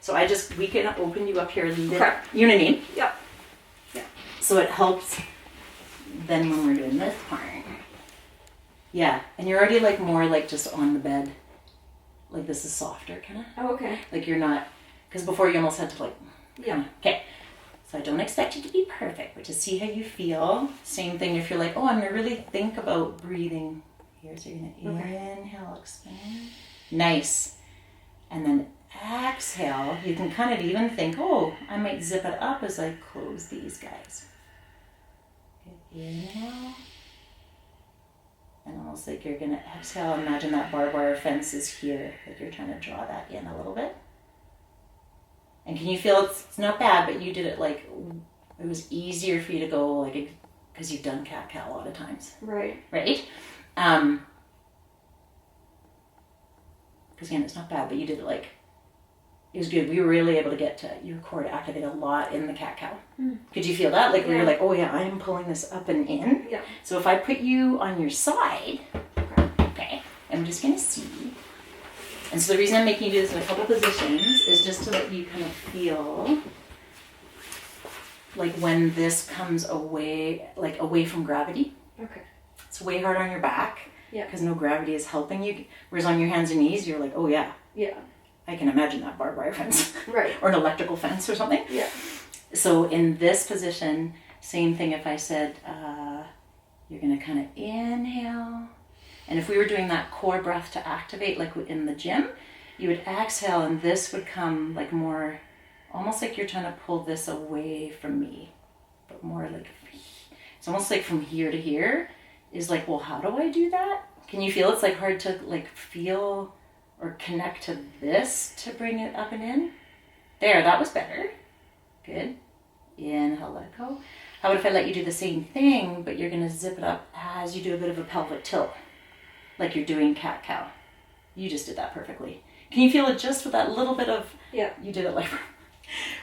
so we can open you up here a little. Okay. You know what I mean? Yeah. Yeah. So it helps. Then when we're doing this part, yeah, and you're already like more like just on the bed, like this is softer kind of. Oh, okay. Like you're not, because before you almost had to like, yeah. Okay. So I don't expect you to be perfect, but just see how you feel. Same thing if you're like, oh, I'm going to really think about breathing here. So you're going to inhale, expand. Nice. And then exhale. You can kind of even think, oh, I might zip it up as I close these guys. Okay, inhale. And almost like you're going to exhale. Imagine that barbed wire fence is here. Like you're trying to draw that in a little bit. And can you feel it's not bad, but you did it like, it was easier for you to go like, because you've done cat-cow a lot of times. Right. Right? Because again, it's not bad, but you did it like, it was good. We were really able to get to your core to activate a lot in the cat-cow. Could you feel that? Like where you're like, oh yeah, I am pulling this up and in. Yeah. So if I put you on your side, okay, I'm just going to see. And so the reason I'm making you do this in a couple positions is just to let you kind of feel like when this comes away, like away from gravity. Okay. It's way hard on your back. Yeah. Because no gravity is helping you. Whereas on your hands and knees, you're like, oh yeah. Yeah. I can imagine that barbed wire fence. Right. Or an electrical fence or something. Yeah. So in this position, same thing if I said, you're going to kind of inhale. And if we were doing that core breath to activate, like in the gym, you would exhale and this would come like more, almost like you're trying to pull this away from me. But more like, it's almost like from here to here is like, well, how do I do that? Can you feel it's like hard to like feel or connect to this to bring it up and in? There, that was better. Good. Inhale, let go. How about if I let you do the same thing, but you're going to zip it up as you do a bit of a pelvic tilt, like you're doing cat-cow. You just did that perfectly. Can you feel it just with that little bit of, you did it like,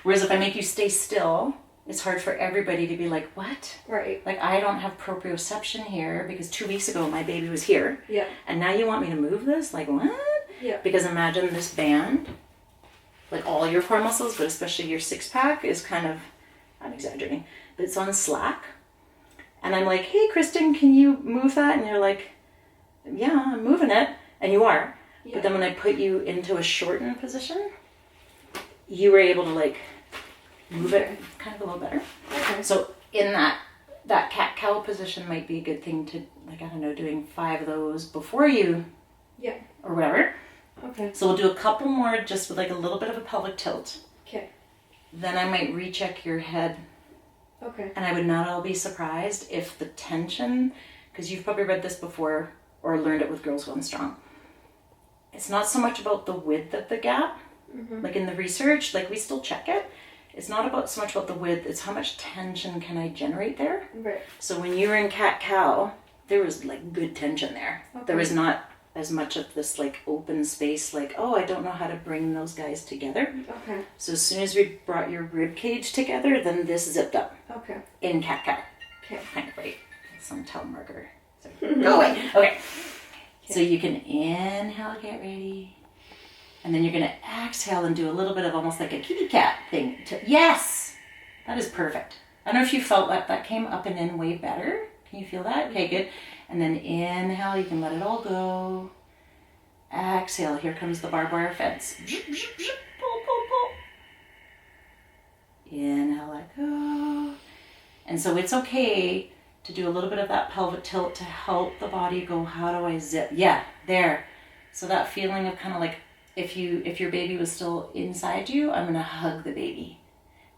whereas if I make you stay still, it's hard for everybody to be like, what? Right. Like I don't have proprioception here because 2 weeks ago my baby was here. Yeah. And now you want me to move this? Like what? Yeah. Because imagine this band, like all your core muscles, but especially your six pack is kind of, I'm exaggerating, but it's on slack. And I'm like, hey, Kristen, can you move that? And you're like, yeah, I'm moving it. And you are. Yeah. But then when I put you into a shortened position, you were able to like move it kind of a little better. Okay. So in that cat-cow position might be a good thing to, like, I don't know, doing 5 of those before you, or whatever. Okay. So we'll do a couple more just with like a little bit of a pelvic tilt. Okay. Then I might recheck your head. Okay. And I would not all be surprised if the tension, because you've probably read this before or learned it with Girls Going Strong. It's not so much about the width of the gap, like in the research, like we still check it. It's not about so much about the width, it's how much tension can I generate there. Right. So when you were in cat-cow, there was like good tension there. Okay. There was not as much of this like open space, like, oh, I don't know how to bring those guys together. Okay. So as soon as we brought your rib cage together, then this zipped up. Okay. In cat-cow. Okay. Kind of right. Some telemarketer. So, go away. Okay. So you can inhale, get ready. And then you're going to exhale and do a little bit of almost like a kitty cat thing. Yes! That is perfect. I don't know if you felt that came up and in way better. Can you feel that? Okay, good. And then inhale, you can let it all go. Exhale, here comes the barbed wire fence. Pull, pull, pull. Inhale, let go. And so it's okay to do a little bit of that pelvic tilt to help the body go, how do I zip? Yeah, there. So that feeling of kind of like, if your baby was still inside you, I'm going to hug the baby.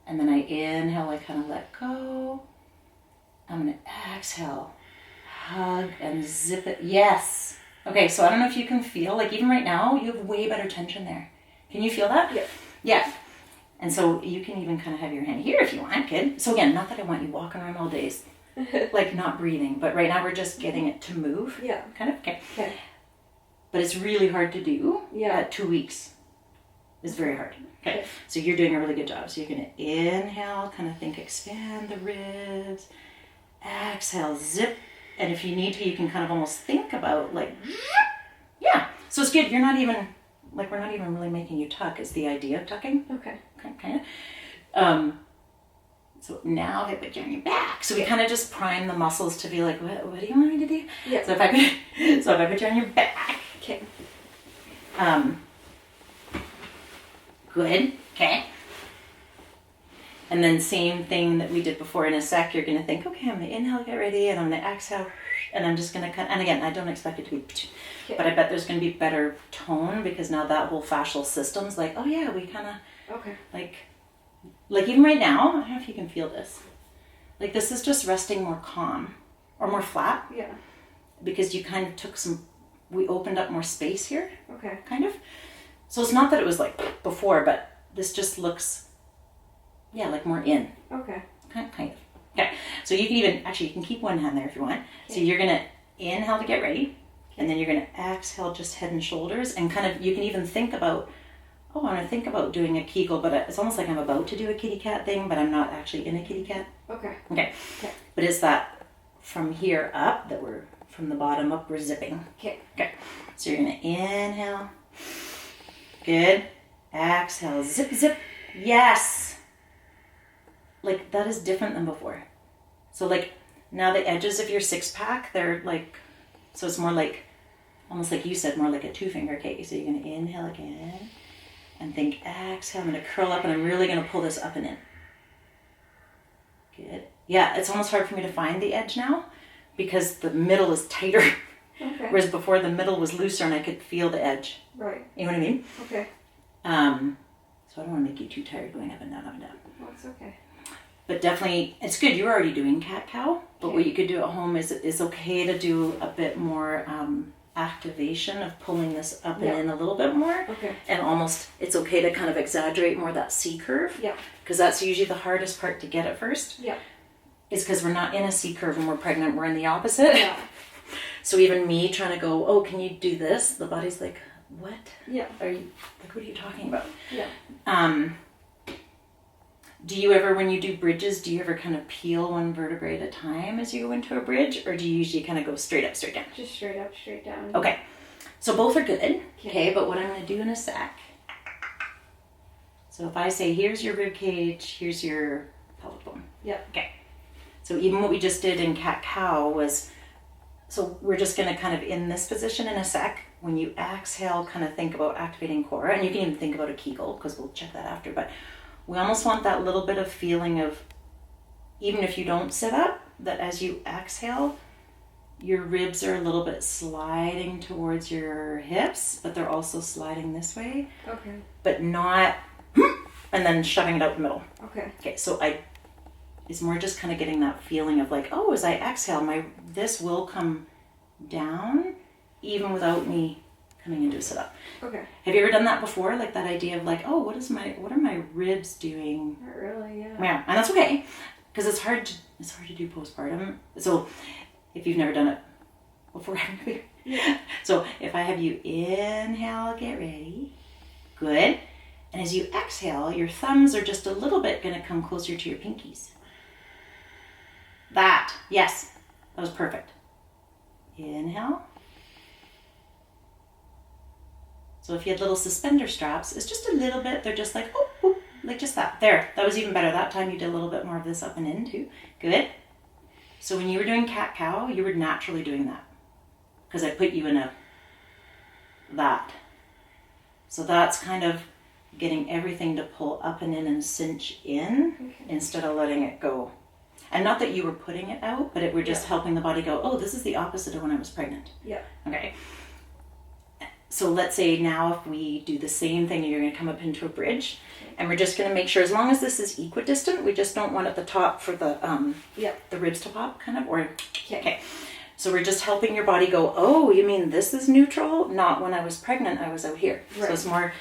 And then I inhale, I kind of let go. I'm going to exhale, hug and zip it. Yes. Okay, so I don't know if you can feel, like even right now, you have way better tension there. Can you feel that? Yeah. Yeah. And so you can even kind of have your hand here if you want, kid. So again, not that I want you walking around all days, like not breathing, but right now we're just getting it to move. Yeah. Kind of, okay. Okay. But it's really hard to do at 2 weeks. It's very hard. Okay. So you're doing a really good job. So you're going to inhale, kind of think, expand the ribs. Exhale, zip. And if you need to, you can kind of almost think about like, yeah. So it's good. You're not even, like we're not even really making you tuck. It's the idea of tucking. Okay. Kind of. So now I put you on your back. So we kind of just prime the muscles to be like, what do you want me to do? Yeah. So if I put you on your back. Okay. Good. Okay. And then same thing that we did before. In a sec, you're going to think, okay, I'm going to inhale, get ready, and I'm going to exhale, and I'm just going to and again, I don't expect it to be, but I bet there's going to be better tone because now that whole fascial system's like, oh yeah, we kind of, okay, like even right now, I don't know if you can feel this. Like this is just resting more calm or more flat. Yeah. Because you kind of took we opened up more space here. Okay. Kind of. So it's not that it was like before, but this just looks, yeah, like more in. Okay. Kind of. Okay. So you can even, actually you can keep one hand there if you want. Okay. So you're going to inhale to get ready. Okay. And then you're going to exhale just head and shoulders. And kind of, you can even think about, oh, I'm going to think about doing a Kegel, but it's almost like I'm about to do a kitty cat thing, but I'm not actually in a kitty cat. Okay. Okay. But it's that from here up that we're, from the bottom up, we're zipping. Okay. Okay. So you're going to inhale. Good. Exhale. Zip, zip. Yes. Like that is different than before. So like now the edges of your 6-pack, they're like, so it's more like, almost like you said, more like a 2-finger cake. So you're going to inhale again and think, exhale. I'm going to curl up and I'm really going to pull this up and in. Good. Yeah, it's almost hard for me to find the edge now because the middle is tighter. Okay. Whereas before the middle was looser and I could feel the edge. Right. You know what I mean? Okay. So I don't want to make you too tired going up and down, up and down. Well, it's okay. But definitely, it's good. You're already doing cat-cow. But what you could do at home is okay to do a bit more activation of pulling this up and in a little bit more. Okay. And almost, it's okay to kind of exaggerate more that C curve. Yeah. Because that's usually the hardest part to get at first. Yeah. Is because we're not in a C curve when we're pregnant. We're in the opposite. Yeah. So even me trying to go, oh, can you do this? The body's like, what? Yeah. Are you, like, what are you talking about? Yeah. Do you ever, when you do bridges, do you ever kind of peel one vertebrae at a time as you go into a bridge? Or do you usually kind of go straight up, straight down? Just straight up, straight down. Okay. So both are good. Okay, but what I'm going to do in a sec. So if I say, here's your rib cage, here's your pelvic bone. Yeah. Okay. So even what we just did in cat-cow was, so we're just going to kind of in this position in a sec. When you exhale, kind of think about activating core. And you can even think about a Kegel because we'll check that after. But we almost want that little bit of feeling of, even if you don't sit up, that as you exhale, your ribs are a little bit sliding towards your hips, but they're also sliding this way. Okay. But not, and then shoving it out the middle. Okay. Okay, so it's more just kind of getting that feeling of like, oh, as I exhale, this will come down even without me coming into a sit-up. Okay. Have you ever done that before? Like that idea of like, oh, what are my ribs doing? Not really, yeah. Yeah, and that's okay, because it's hard to do postpartum. So if you've never done it before having a baby. Yeah. So if I have you inhale, get ready, good, and as you exhale, your thumbs are just a little bit going to come closer to your pinkies. Yes, that was perfect. Inhale. So if you had little suspender straps, it's just a little bit, they're just like, oh, oh, like just that. There, that was even better. That time you did a little bit more of this up and in too. Good. So when you were doing cat-cow, you were naturally doing that. Because I put you in that. So that's kind of getting everything to pull up and in and cinch in instead of letting it go. And not that you were putting it out, but we're just helping the body go, oh, this is the opposite of when I was pregnant. Yeah. Okay. So let's say now if we do the same thing, you're going to come up into a bridge, and we're just going to make sure, as long as this is equidistant, we just don't want at the top for the ribs to pop, kind of, or, okay. So we're just helping your body go, oh, you mean this is neutral? Not when I was pregnant, I was out here. Right. So it's more,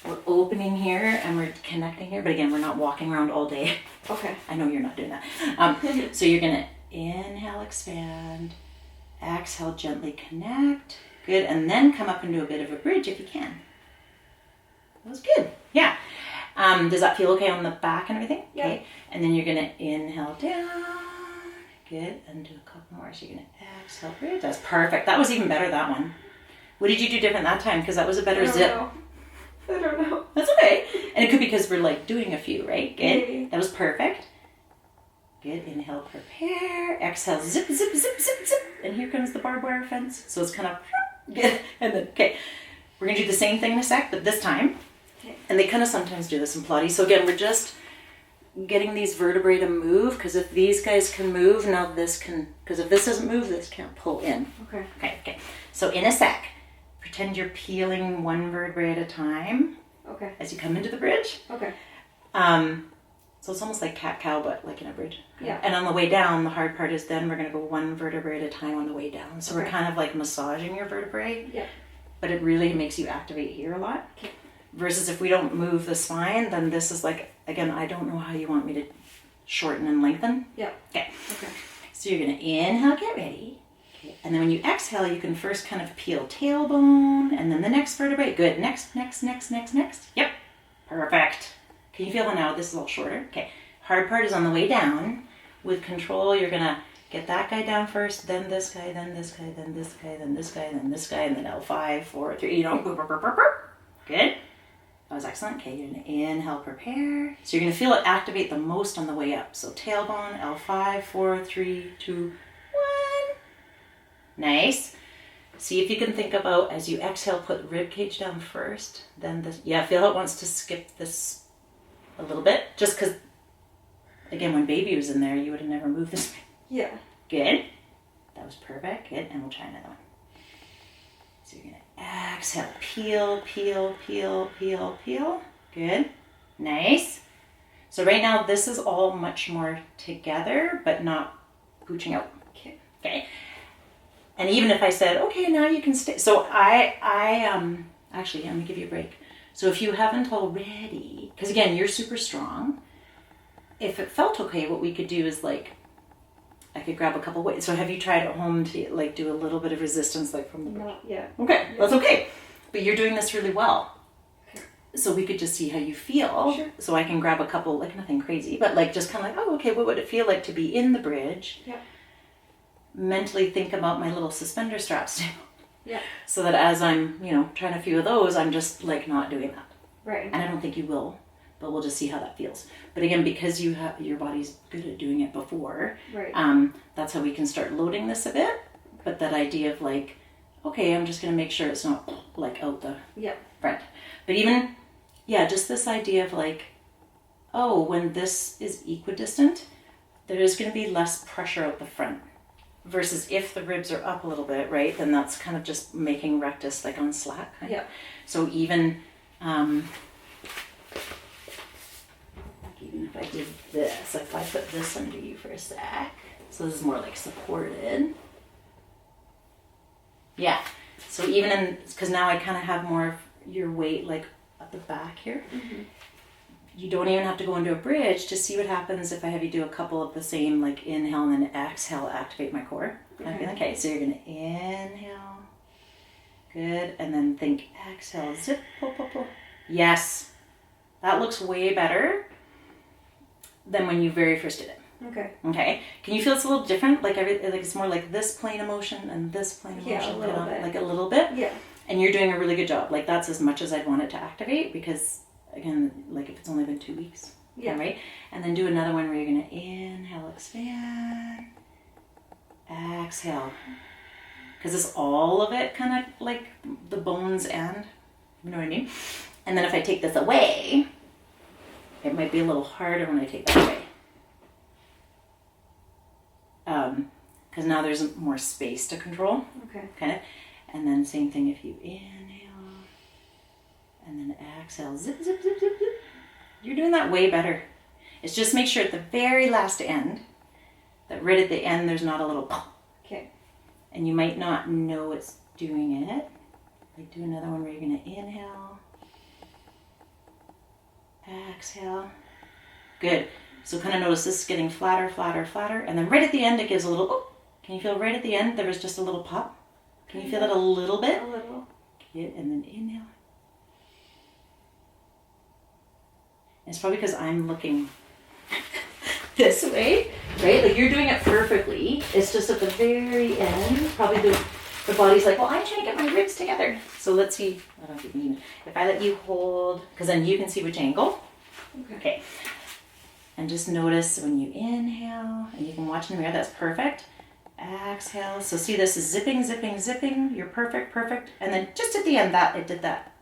we're opening here and we're connecting here, but again, we're not walking around all day. Okay. I know you're not doing that. So you're going to inhale, expand, exhale, gently connect. Good, and then come up into a bit of a bridge if you can. That was good. Yeah. Does that feel okay on the back and everything? Yeah. Okay. And then you're going to inhale down. Good, and do a couple more. So you're going to exhale, bridge. That's perfect. That was even better, that one. What did you do different that time? Because that was a better zip. I don't know. That's okay. And it could be because we're like doing a few, right? Good. Maybe. That was perfect. Good. Inhale, prepare. Exhale, zip, zip, zip, zip, zip. And here comes the barbed wire fence. So it's kind of good. And then, okay. We're gonna do the same thing in a sec, but this time, and they kind of sometimes do this in Pilates. So again, we're just getting these vertebrae to move, because if these guys can move, now this can, because if this doesn't move, this can't pull in. Okay. So in a sec, pretend you're peeling one vertebrae at a time. Okay. As you come into the bridge. Okay. So it's almost like cat-cow, but like in a bridge. Yeah. And on the way down, the hard part is then we're going to go one vertebrae at a time on the way down. So we're kind of like massaging your vertebrae. Yeah. But it really makes you activate here a lot. Okay. Versus if we don't move the spine, then this is like, again, I don't know how you want me to shorten and lengthen. Yeah. Okay. Okay. So you're going to inhale, get ready. Okay. And then when you exhale, you can first kind of peel tailbone and then the next vertebrae. Good. Next. Yep. Perfect. Can you feel it now? This is all shorter. Okay. Hard part is on the way down. With control, you're going to get that guy down first, then this guy, then this guy, then this guy, then this guy, then this guy, and then L5, 4, 3, you know, boop, boop, boop, boop, boop. Good. That was excellent. Okay, you're going to inhale, prepare. So you're going to feel it activate the most on the way up. So tailbone, L5, 4, 3, 2, 1. Nice. See if you can think about, as you exhale, put rib cage down first, then this. Yeah, feel how it wants to skip this a little bit. Just because, again, when baby was in there, you would have never moved this way. Yeah. Good. That was perfect. Good. And we'll try another one. So you're going to exhale. Peel, peel, peel, peel, peel. Good. Nice. So right now, this is all much more together, but not pooching out. Okay. Okay. And even if I said, okay, now you can stay. So actually, I'm going to give you a break. So if you haven't already, because again, you're super strong. If it felt okay, what we could do is like, I could grab a couple weights. So have you tried at home to like do a little bit of resistance like from the bridge? Not yet. Okay, that's okay. But you're doing this really well. Okay. So we could just see how you feel. Sure. So I can grab a couple, like nothing crazy, but like just kind of like, oh, okay, what would it feel like to be in the bridge? Yeah. Mentally think about my little suspender straps too. Yeah. So that as I'm, trying a few of those, I'm just like not doing that. Right. And I don't think you will, but we'll just see how that feels. But again, because your body's good at doing it before, right. That's how we can start loading this a bit. But that idea of like, okay, I'm just going to make sure it's not like out the front. But even, just this idea of like, oh, when this is equidistant, there is going to be less pressure out the front. Versus if the ribs are up a little bit, right, then that's kind of just making rectus like on slack. Right? Yeah. So even if I did this, if I put this under you for a sec, so this is more like supported. Yeah. So even because now I kind of have more of your weight like at the back here. Mm-hmm. You don't even have to go into a bridge to see what happens if I have you do a couple of the same, like inhale and then exhale, activate my core. Okay, so you're going to inhale. Good. And then think exhale. Zip, pull, pull, pull. Yes. That looks way better than when you very first did it. Okay. Okay. Can you feel it's a little different? Like it's more like this plane of motion and this plane of motion. Yeah, a little bit. Like a little bit? Yeah. And you're doing a really good job. Like that's as much as I'd want it to activate because again, like if it's only been 2 weeks, right? And then do another one where you're going to inhale, expand, exhale. Because it's all of it kind of like the bones and, you know what I mean? And then if I take this away, it might be a little harder when I take that away. Because now there's more space to control. Okay. Kind of. And then same thing if you inhale. And then exhale, zip, zip, zip, zip, zip. You're doing that way better. It's just make sure at the very last end, that right at the end, there's not a little pop. Okay. And you might not know it's doing it. Like do another one where you're going to inhale, exhale. Good. So kind of notice this is getting flatter, flatter, flatter. And then right at the end, it gives a little, oh, can you feel right at the end, there was just a little pop? Can you feel that a little bit? A little. Good. And then inhale. It's probably because I'm looking this way, right? Like you're doing it perfectly. It's just at the very end, probably the body's like, well, I'm trying to get my ribs together. So let's see. I don't think you need. If I let you hold, because then you can see which angle. Okay. And just notice when you inhale, and you can watch in the mirror, that's perfect. exhale. So see, this is zipping, zipping, zipping. You're perfect, perfect. And then just at the end, it did that.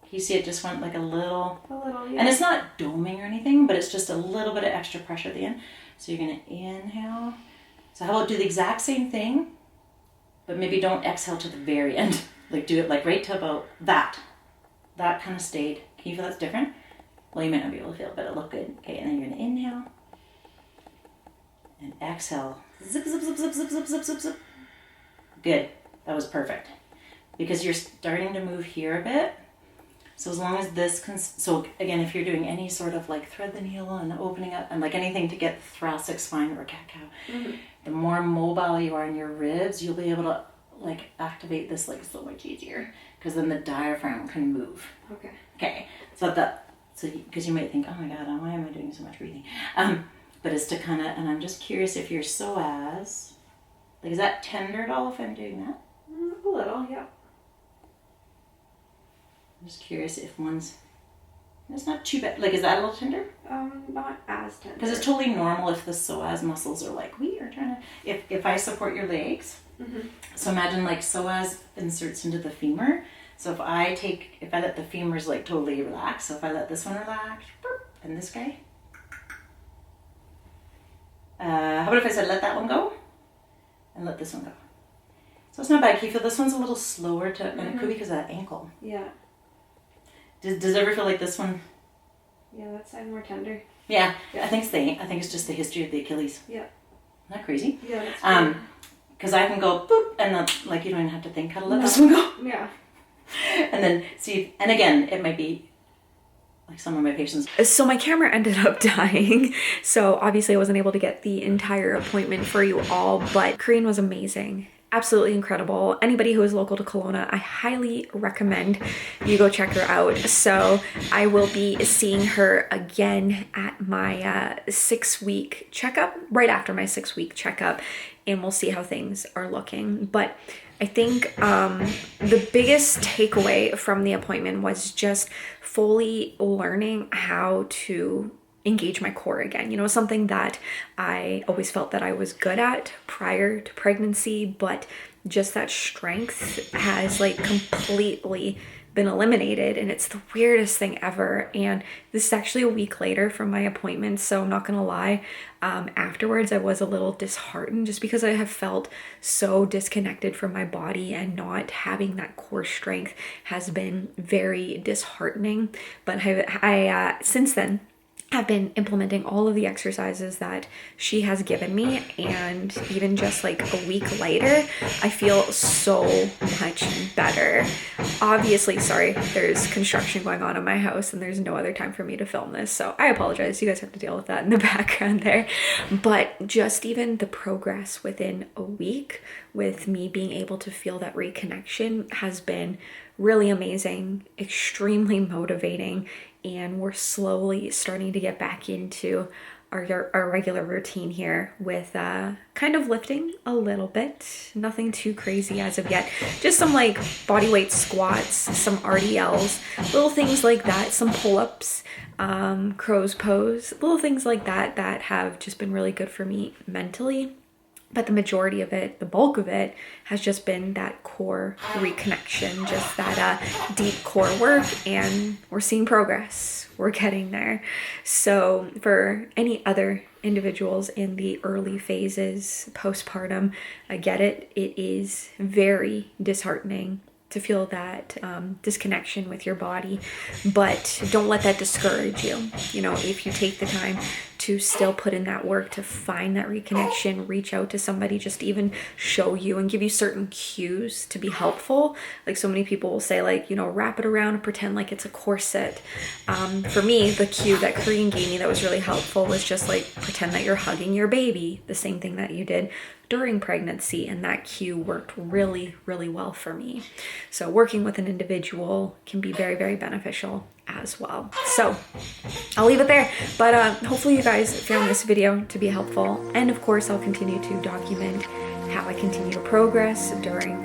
You see it just went like a little, yeah. And it's not doming or anything, but it's just a little bit of extra pressure at the end. So you're gonna inhale. So how about do the exact same thing, but maybe don't exhale to the very end. Like do it like right to about that. That kind of stayed. Can you feel that's different? Well, you might not be able to feel it, but it looked good. Okay, and then you're gonna inhale and exhale. Zip, zip, zip, zip, zip, zip, zip, zip, zip. Good, that was perfect. Because you're starting to move here a bit. So as long as this, so again, if you're doing any sort of like thread the needle and opening up and like anything to get the thoracic spine or cat-cow, the more mobile you are in your ribs, you'll be able to like activate this like so much easier because then the diaphragm can move. Okay. Okay. So because you might think, oh my God, why am I doing so much breathing? But it's to kind of, and I'm just curious if your psoas, like, is that tender at all if I'm doing that? A little, yeah. I'm just curious if it's not too bad. Like, is that a little tender? Not as tender. Because it's totally normal if the psoas muscles are like, we are trying to, if I support your legs, so imagine like psoas inserts into the femur. So if I let the femurs like totally relax, so if I let this one relax, and this guy, how about if I said let that one go, and let this one go? So it's not bad. Can you feel this one's a little slower and it could be because of that ankle. Yeah. Does it ever feel like this one? Yeah, that side more tender. Yeah. I think it's just the history of the Achilles. Yeah. Isn't that crazy? Yeah, that's because I can go boop and then, like you don't even have to think how to let this one go. Yeah. And then see, and again, it might be like some of my patients. So my camera ended up dying. So obviously I wasn't able to get the entire appointment for you all, but Krys was amazing. Absolutely incredible. Anybody who is local to Kelowna, I highly recommend you go check her out. So I will be seeing her again at my 6-week checkup, right after my 6-week checkup, and we'll see how things are looking. But I think the biggest takeaway from the appointment was just fully learning how to engage my core again. You know, something that I always felt that I was good at prior to pregnancy, but just that strength has like completely been eliminated, and it's the weirdest thing ever. And this is actually a week later from my appointment, so I'm not gonna lie, afterwards I was a little disheartened just because I have felt so disconnected from my body, and not having that core strength has been very disheartening. But I since then have been implementing all of the exercises that she has given me, and even just like a week later, I feel so much better. Obviously, sorry, there's construction going on in my house and there's no other time for me to film this, so I apologize. You guys have to deal with that in the background there. But just even the progress within a week with me being able to feel that reconnection has been really amazing, extremely motivating, and we're slowly starting to get back into our regular routine here with kind of lifting a little bit. Nothing too crazy as of yet. Just some like bodyweight squats, some RDLs, little things like that, some pull-ups, crow's pose, little things like that that have just been really good for me mentally. But the majority of it, the bulk of it, has just been that core reconnection, just that deep core work, and we're seeing progress. We're getting there. So for any other individuals in the early phases, postpartum, I get it. It is very disheartening to feel that disconnection with your body, but don't let that discourage you. You know, if you take the time to still put in that work to find that reconnection, reach out to somebody, just even show you and give you certain cues to be helpful. Like so many people will say, like, you know, wrap it around and pretend like it's a corset. For me, the cue that Korean gave me that was really helpful was just like pretend that you're hugging your baby, the same thing that you did during pregnancy, and that cue worked really, really well for me. So working with an individual can be very, very beneficial as well. So I'll leave it there, but hopefully you guys found this video to be helpful, and of course I'll continue to document how I continue to progress during